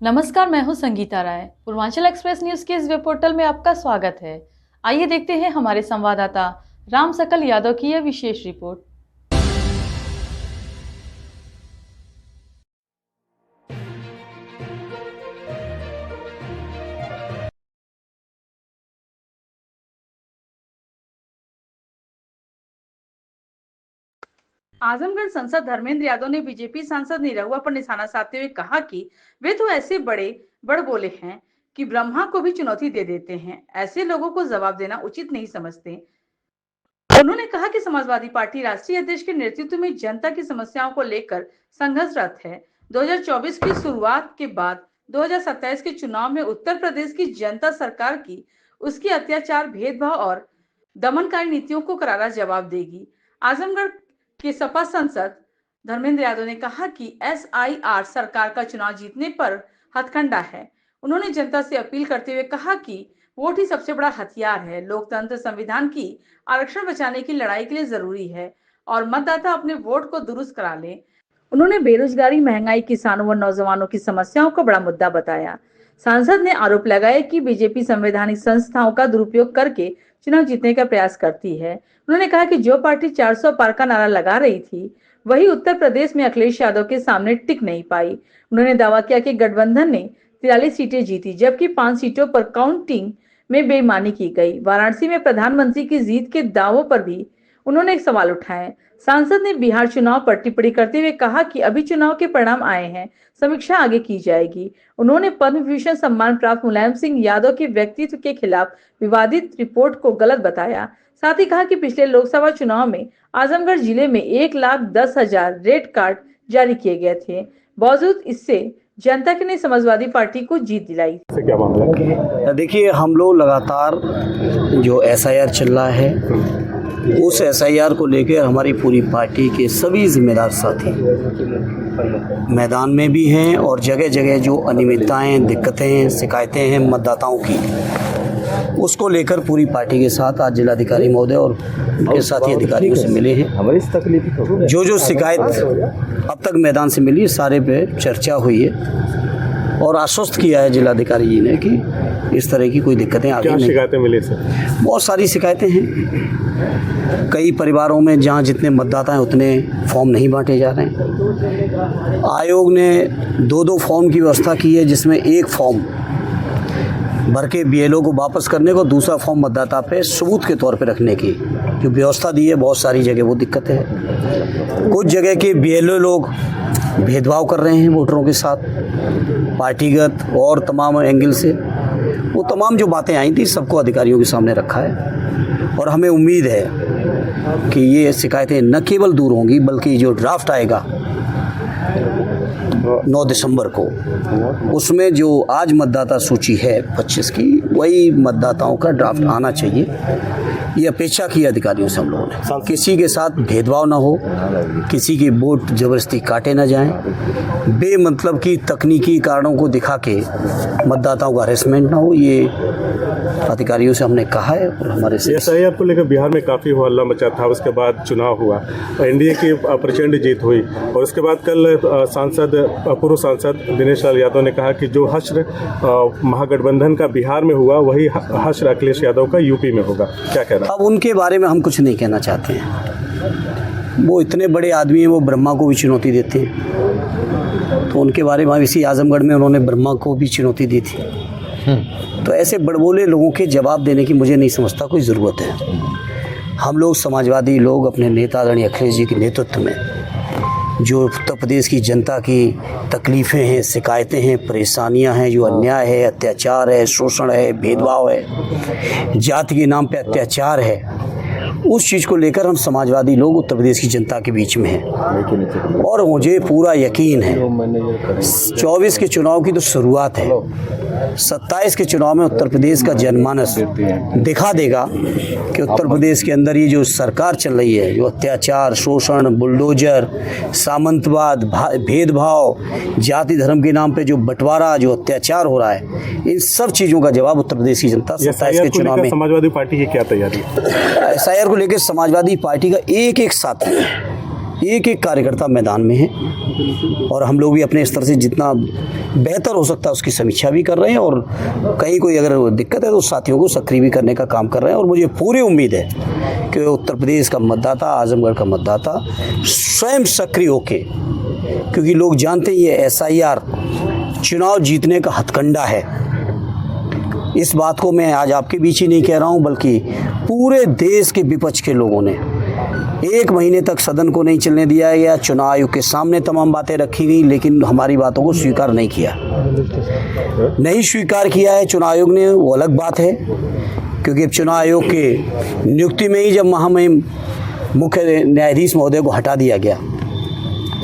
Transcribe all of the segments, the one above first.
नमस्कार, मैं हूं संगीता राय। पूर्वांचल एक्सप्रेस न्यूज के इस वेब पोर्टल में आपका स्वागत है। आइए देखते हैं हमारे संवाददाता राम सकल यादव की यह विशेष रिपोर्ट। आजमगढ़ सांसद धर्मेंद्र यादव ने बीजेपी सांसद निरहुआ पर निशाना साधते हुए कहा कि वे तो ऐसे बड़ बोले हैं कि ब्रह्मा को भी चुनौती दे देते हैं। ऐसे लोगों को जवाब देना उचित नहीं समझते। उन्होंने कहा कि समाजवादी पार्टी राष्ट्रीय अध्यक्ष के नेतृत्व में जनता की समस्याओं को लेकर संघर्षरत है। 2024 की शुरुआत के बाद 2027 के चुनाव में उत्तर प्रदेश की जनता सरकार की उसकी अत्याचार, भेदभाव और दमनकारी नीतियों को करारा जवाब देगी। आजमगढ़ के सपा सांसद धर्मेंद्र यादव ने कहा कि SIR सरकार का चुनाव जीतने पर हथकंडा है। उन्होंने जनता से अपील करते हुए कहा कि वोट ही सबसे बड़ा हथियार है। लोकतंत्र, संविधान की आरक्षण बचाने की लड़ाई के लिए जरूरी है और मतदाता अपने वोट को दुरुस्त करा ले। उन्होंने बेरोजगारी, महंगाई, किसानों व नौजवानों की समस्याओं को बड़ा मुद्दा बताया। सांसद ने आरोप लगाया कि बीजेपी संवैधानिक संस्थाओं का दुरुपयोग करके चुनाव जीतने का प्रयास करती है। उन्होंने कहा कि जो पार्टी 400 पार का नारा लगा रही थी, वही उत्तर प्रदेश में अखिलेश यादव के सामने टिक नहीं पाई। उन्होंने दावा किया कि गठबंधन ने 43 सीटें जीती, जबकि 5 सीटों पर काउंटिंग में बेईमानी की गई। वाराणसी में प्रधानमंत्री की जीत के दावों पर भी उन्होंने एक सवाल उठाए। सांसद ने बिहार चुनाव पर टिप्पणी करते हुए कहा कि अभी चुनाव के परिणाम आए हैं, समीक्षा आगे की जाएगी। उन्होंने पद्म विभूषण सम्मान प्राप्त मुलायम सिंह यादव के व्यक्तित्व के खिलाफ विवादित रिपोर्ट को गलत बताया। साथ ही कहा कि पिछले लोकसभा चुनाव में आजमगढ़ जिले में 1,10,000 रेड कार्ड जारी किए गए थे। बावजूद इससे जनता के ने समाजवादी पार्टी को जीत दिलाई। क्या मामला है? देखिए, हम लोग लगातार जो SIR चल रहा है, उस SIR को लेकर हमारी पूरी पार्टी के सभी जिम्मेदार साथी मैदान में भी हैं और जगह जगह जो अनियमितताएं, दिक्कतें, शिकायतें हैं मतदाताओं की, उसको लेकर पूरी पार्टी के साथ आज जिलाधिकारी महोदय और उनके साथी अधिकारियों से मिले हैं। हमारी तकलीफ जो शिकायत अब तक मैदान से मिली, सारे पे चर्चा हुई है और आश्वस्त किया है जिलाधिकारी जी ने कि इस तरह की कोई दिक्कतें आगे नहीं। शिकायतें मिली सर? बहुत सारी शिकायतें हैं। कई परिवारों में जहां जितने मतदाता हैं उतने फॉर्म नहीं बांटे जा रहे हैं। आयोग ने 2-2 फॉर्म की व्यवस्था की है, जिसमें एक फॉर्म भर के BLO को वापस करने को, दूसरा फॉर्म मतदाता पे सबूत के तौर पे रखने की जो व्यवस्था दी है। बहुत सारी जगह वो दिक्कत है। कुछ जगह के BLO लोग भेदभाव कर रहे हैं वोटरों के साथ, पार्टीगत और तमाम एंगल से। वो तमाम जो बातें आई थी सबको अधिकारियों के सामने रखा है और हमें उम्मीद है कि ये शिकायतें न केवल दूर होंगी, बल्कि जो ड्राफ्ट आएगा 9 दिसंबर को, उसमें जो आज मतदाता सूची है 25 की, वही मतदाताओं का ड्राफ्ट आना चाहिए। ये अपेक्षा की अधिकारियों से हम लोगों ने। किसी के साथ भेदभाव ना हो, किसी की वोट जबरदस्ती काटे ना जाएं, बेमतलब की तकनीकी कारणों को दिखा के मतदाताओं का हरेसमेंट ना हो, ये अधिकारियों से हमने कहा है। और हमारे SIR को लेकर बिहार में काफ़ी हल्ला मचा था, उसके बाद चुनाव हुआ, NDA की प्रचंड जीत हुई और उसके बाद कल पूर्व सांसद दिनेश लाल यादव ने कहा कि जो हश्र महागठबंधन का बिहार में हुआ, वही हश्र अखिलेश यादव का यूपी में होगा। क्या कह रहा है? अब उनके बारे में हम कुछ नहीं कहना चाहते हैं। वो इतने बड़े आदमी हैं, वो ब्रह्मा को भी चुनौती देते हैं। तो उनके बारे में इसी आजमगढ़ में उन्होंने ब्रह्मा को भी चुनौती दी थी। तो ऐसे बड़बोले लोगों के जवाब देने की मुझे नहीं समझता कोई ज़रूरत है। हम लोग समाजवादी लोग अपने नेता आदरणीय अखिलेश जी के नेतृत्व में जो उत्तर प्रदेश की जनता की तकलीफ़ें हैं, शिकायतें हैं, परेशानियां हैं, जो अन्याय है, अत्याचार है, शोषण है, भेदभाव है, जाति के नाम पे अत्याचार है, उस चीज़ को लेकर हम समाजवादी लोग उत्तर प्रदेश की जनता के बीच में हैं। और मुझे पूरा यकीन है 24 के चुनाव की तो शुरुआत है, 27 के चुनाव में उत्तर प्रदेश का जनमानस दिखा देगा कि उत्तर प्रदेश के अंदर ये जो सरकार चल रही है, जो अत्याचार, शोषण, बुलडोजर, सामंतवाद, भेदभाव, जाति धर्म के नाम पे जो बंटवारा, जो अत्याचार हो रहा है, इन सब चीज़ों का जवाब उत्तर प्रदेश की जनता 27 के चुनाव में। समाजवादी पार्टी की क्या तैयारी? SIR को लेकर समाजवादी पार्टी का एक साथी एक एक कार्यकर्ता मैदान में है और हम लोग भी अपने स्तर से जितना बेहतर हो सकता है उसकी समीक्षा भी कर रहे हैं और कहीं कोई अगर दिक्कत है तो साथियों को सक्रिय भी करने का काम कर रहे हैं। और मुझे पूरी उम्मीद है कि उत्तर प्रदेश का मतदाता, आजमगढ़ का मतदाता स्वयं सक्रिय होके, क्योंकि लोग जानते हैं ये SIR चुनाव जीतने का हथकंडा है। इस बात को मैं आज आपके बीच ही नहीं कह रहा हूँ, बल्कि पूरे देश के विपक्ष के लोगों ने 1 महीने तक सदन को नहीं चलने दिया गया। चुनाव आयोग के सामने तमाम बातें रखी गई, लेकिन हमारी बातों को स्वीकार नहीं किया। नहीं स्वीकार किया है चुनाव आयोग ने, वो अलग बात है, क्योंकि अब चुनाव आयोग के नियुक्ति में ही जब महामहिम मुख्य न्यायाधीश महोदय को हटा दिया गया,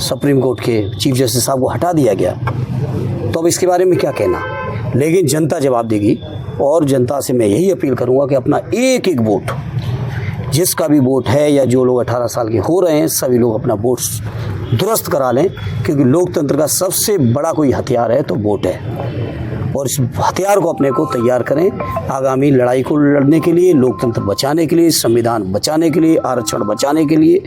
सुप्रीम कोर्ट के चीफ जस्टिस साहब को हटा दिया गया, तो अब इसके बारे में क्या कहना। लेकिन जनता जवाब देगी और जनता से मैं यही अपील करूंगा कि अपना एक एक वोट, जिसका भी वोट है या जो लोग 18 साल के हो रहे हैं, सभी लोग अपना वोट दुरुस्त करा लें, क्योंकि लोकतंत्र का सबसे बड़ा कोई हथियार है तो वोट है। और इस हथियार को अपने को तैयार करें आगामी लड़ाई को लड़ने के लिए, लोकतंत्र बचाने के लिए, संविधान बचाने के लिए, आरक्षण बचाने के लिए,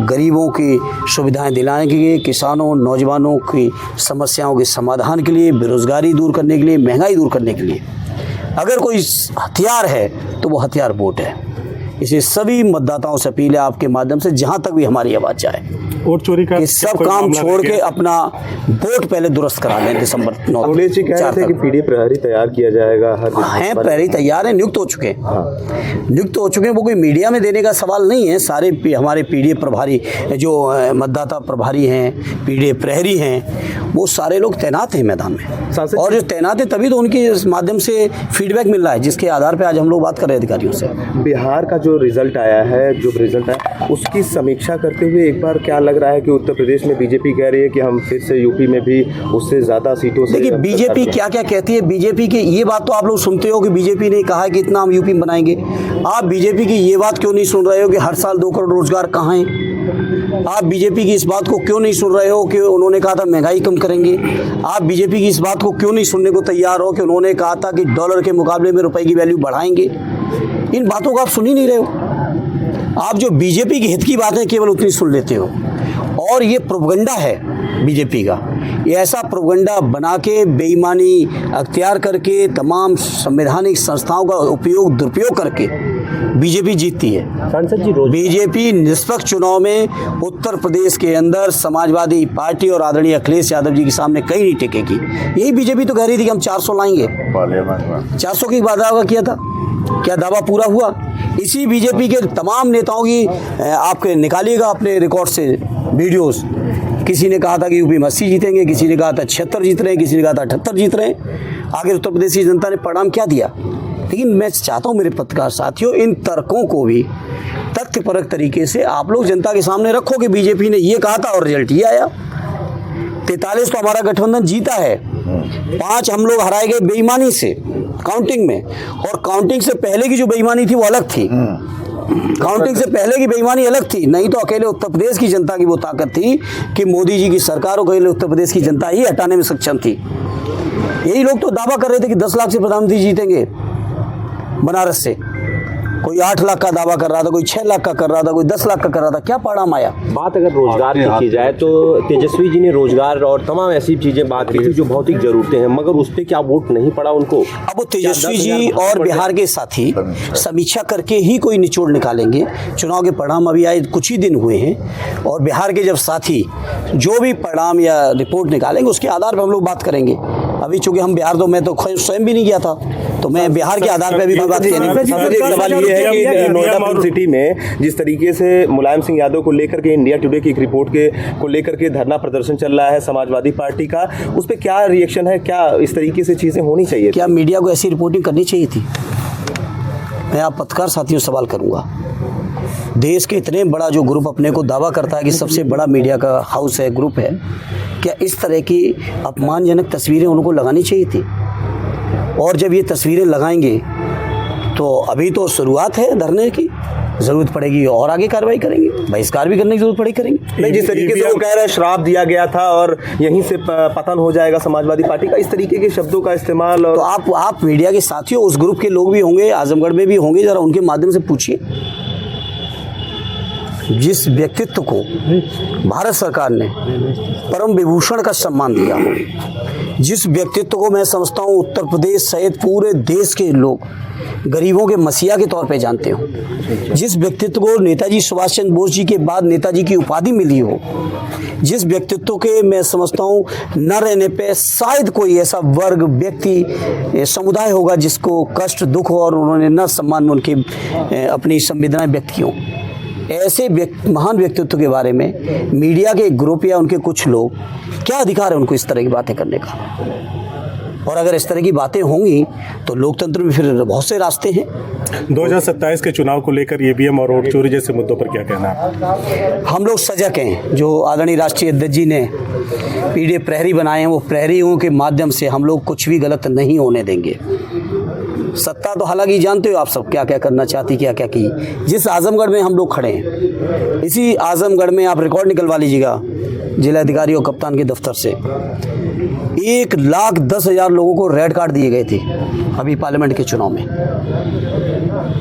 गरीबों की सुविधाएं दिलाने के लिए, किसानों, नौजवानों की समस्याओं के समाधान के लिए, बेरोजगारी दूर करने के लिए, महंगाई दूर करने के लिए अगर कोई हथियार है तो वो हथियार वोट है। इसे सभी मतदाताओं से अपील है आपके माध्यम से, जहां तक भी हमारी आवाज़ जाए, वोट चोरी का कि सब काम छोड़ के अपना वोट पहले दुरुस्त करा लें। दिसंबर 9 अखिलेश जी कह रहे थे कि पीडीए प्रहरी तैयार किया जाएगा। हैं प्रहरी तैयार है, नियुक्त हो चुके हैं। नियुक्त हो चुके हैं, वो कोई मीडिया में देने का सवाल नहीं है। सारे हमारे पीडीए प्रभारी जो मतदाता प्रभारी हैं, पीडीए प्रहरी हैं, वो सारे लोग तैनात हैं मैदान में। और जो तैनात है तभी तो उनके माध्यम से फीडबैक मिल रहा है, जिसके आधार पर आज हम लोग बात कर रहे हैं अधिकारियों से। बिहार का जो रिजल्ट आया है, उसकी समीक्षा करते हुए एक बार क्या लग रहा है कि उत्तर प्रदेश में बीजेपी कह रही है कि हम फिर से यूपी में भी उससे ज्यादा सीटों से। देखिए बीजेपी क्या क्या कहती है। बीजेपी की ये बात तो आप लोग सुनते हो कि बीजेपी ने कहा है कि इतना हम यूपी में बनाएंगे। आप बीजेपी की ये बात क्यों नहीं सुन रहे हो कि हर साल 2 करोड़ रोजगार कहाँ हैं? आप बीजेपी की इस बात को क्यों नहीं सुन रहे हो कि उन्होंने कहा था महंगाई कम करेंगे? आप बीजेपी की इस बात को क्यों नहीं सुनने को तैयार हो कि उन्होंने कहा था कि डॉलर के मुकाबले में रुपए की वैल्यू बढ़ाएंगे? इन बातों को आप सुन ही नहीं रहे हो। आप जो बीजेपी के हित की बातें केवल उतनी सुन लेते हो। और ये प्रोपगंडा है बीजेपी का, ये ऐसा प्रोपगंडा बना के बेईमानी अख्तियार करके तमाम संवैधानिक संस्थाओं का दुरुपयोग करके बीजेपी जीतती है। सांसद जी, बीजेपी निष्पक्ष चुनाव में उत्तर प्रदेश के अंदर समाजवादी पार्टी और आदरणीय अखिलेश यादव जी के सामने कहीं नहीं टिकेगी। यही बीजेपी तो कह रही थी कि हम 400 लाएंगे। 400 की वादा किया था, क्या दावा पूरा हुआ? इसी बीजेपी के तमाम नेताओं की आपके निकालिएगा अपने रिकॉर्ड से वीडियोस। किसी ने कहा था कि यूपी में 80 जीतेंगे, किसी ने कहा था 76 जीत रहे हैं, किसी ने कहा था 78 जीत रहे हैं। आगे उत्तर प्रदेश की जनता ने परिणाम क्या दिया? लेकिन मैं चाहता हूं मेरे पत्रकार साथियों, इन तर्कों को भी तथ्यपरक तरीके से आप लोग जनता के सामने रखो कि बीजेपी ने ये कहा था और रिजल्ट ये आया। 43 तो हमारा गठबंधन जीता है, 5 हम लोग हराए गए बेईमानी से काउंटिंग में, और काउंटिंग से पहले की जो बेईमानी थी वो अलग थी। काउंटिंग से पहले की बेईमानी अलग थी। नहीं तो अकेले उत्तर प्रदेश की जनता की वो ताकत थी कि मोदी जी की सरकार को अकेले उत्तर प्रदेश की जनता ही हटाने में सक्षम थी। यही लोग तो दावा कर रहे थे कि 10 लाख से प्रधानमंत्री जीतेंगे बनारस से। कोई 8 लाख का दावा कर रहा था, कोई 6 लाख का कर रहा था, कोई 10 लाख का कर रहा था। क्या परिणाम आया? बात अगर रोजगार की की जाए तो तेजस्वी जी ने रोजगार और तमाम ऐसी चीजें बात की थी जो भौतिक जरूरतें हैं, मगर उस पर क्या वोट नहीं पड़ा उनको? अब वो तेजस्वी जी और बिहार के साथी समीक्षा करके ही कोई निचोड़ निकालेंगे। चुनाव के परिणाम अभी आए कुछ ही दिन हुए हैं, और बिहार के जब साथी जो भी परिणाम या रिपोर्ट निकालेंगे उसके आधार पर हम लोग बात करेंगे। अभी चूंकि हम बिहार, तो मैं तो स्वयं भी नहीं गया था, तो मैं बिहार के आधार पर भी बात कहने। सवाल ये है कि नोएडा सिटी में जिस तरीके से मुलायम सिंह यादव को लेकर के इंडिया टुडे की एक रिपोर्ट को लेकर के धरना प्रदर्शन चल रहा है समाजवादी पार्टी का, उस पर क्या रिएक्शन है? क्या इस तरीके से चीजें होनी चाहिए? क्या मीडिया को ऐसी रिपोर्टिंग करनी चाहिए थी? मैं आप पत्रकार साथियों से सवाल करूंगा। देश के इतने बड़ा जो ग्रुप अपने को दावा करता है कि सबसे बड़ा मीडिया का हाउस है, ग्रुप है, क्या इस तरह की अपमानजनक तस्वीरें उनको लगानी चाहिए थी? और जब ये तस्वीरें लगाएंगे तो अभी तो शुरुआत है धरने की, जरूरत पड़ेगी और आगे कार्रवाई करेंगे, बहिष्कार भी करने की जरूरत पड़ेगी, करेंगे। नहीं, जिस तरीके से वो कह रहे हैं श्राप दिया गया था और यहीं से पतन हो जाएगा समाजवादी पार्टी का, इस तरीके के शब्दों का इस्तेमाल। और तो आप मीडिया के साथियों, उस ग्रुप के लोग भी होंगे, आजमगढ़ में भी होंगे, जरा उनके माध्यम से पूछिए। जिस व्यक्तित्व को भारत सरकार ने परम विभूषण का सम्मान दिया, जिस व्यक्तित्व को मैं समझता हूँ उत्तर प्रदेश सहित पूरे देश के लोग गरीबों के मसीहा के तौर पे जानते हो, जिस व्यक्तित्व को नेताजी सुभाष चंद्र बोस जी के बाद नेताजी की उपाधि मिली हो, जिस व्यक्तित्व के मैं समझता हूँ न रहने पे शायद कोई ऐसा वर्ग व्यक्ति समुदाय होगा जिसको कष्ट दुख हो और उन्होंने न सम्मान में उनकी अपनी संवेदनाएं व्यक्त की हों। ऐसे महान व्यक्तित्व के बारे में मीडिया के ग्रुप या उनके कुछ लोग, क्या अधिकार है उनको इस तरह की बातें करने का? और अगर इस तरह की बातें होंगी तो लोकतंत्र में फिर बहुत से रास्ते हैं। 2027 के चुनाव को लेकर ईवीएम और वोट चोरी जैसे मुद्दों पर क्या कहना है? हम लोग सजग हैं। जो आदरणीय राष्ट्रीय अध्यक्ष जी ने पीडीएफ प्रहरी बनाए हैं, वो प्रहरियों के माध्यम से हम लोग कुछ भी गलत नहीं होने देंगे। सत्ता तो हालांकि जानते हो आप सब क्या क्या करना चाहती, क्या क्या की। जिस आजमगढ़ में हम लोग खड़े हैं, इसी आजमगढ़ में आप रिकॉर्ड निकलवा लीजिएगा जिलाधिकारी और कप्तान के दफ्तर से, 1,10,000 लोगों को रेड कार्ड दिए गए थे अभी पार्लियामेंट के चुनाव में।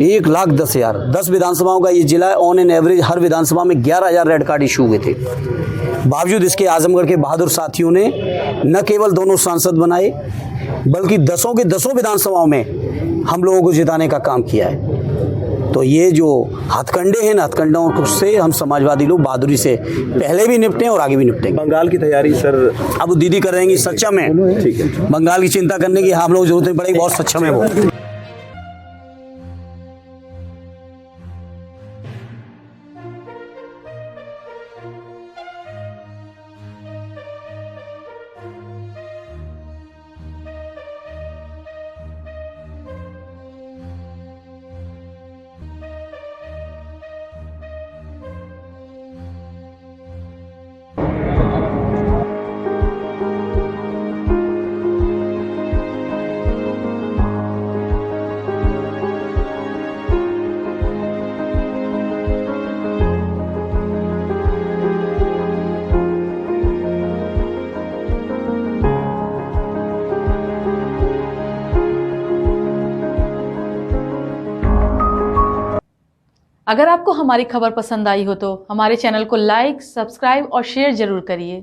1,10,000, 10 विधानसभाओं का ये जिला है। ऑन एन एवरेज हर विधानसभा में 11,000 रेड कार्ड इशू हुए थे। बावजूद इसके आजमगढ़ के बहादुर साथियों ने न केवल दोनों सांसद बनाए बल्कि 10 के 10 विधानसभाओं में हम लोगों को जिताने का काम किया है। तो ये जो हथकंडे हैं ना, हथकंडों से हम समाजवादी लोग बहादुरी से पहले भी निपटे और आगे भी निपटेंगे। बंगाल की तैयारी सर अब दीदी कर रहेंगी सक्षम है, ठीक है। बंगाल की चिंता करने की हम लोग जरूरत नहीं पड़ेगी, बहुत सक्षम है वो। अगर आपको हमारी खबर पसंद आई हो तो हमारे चैनल को लाइक, सब्सक्राइब और शेयर जरूर करिए।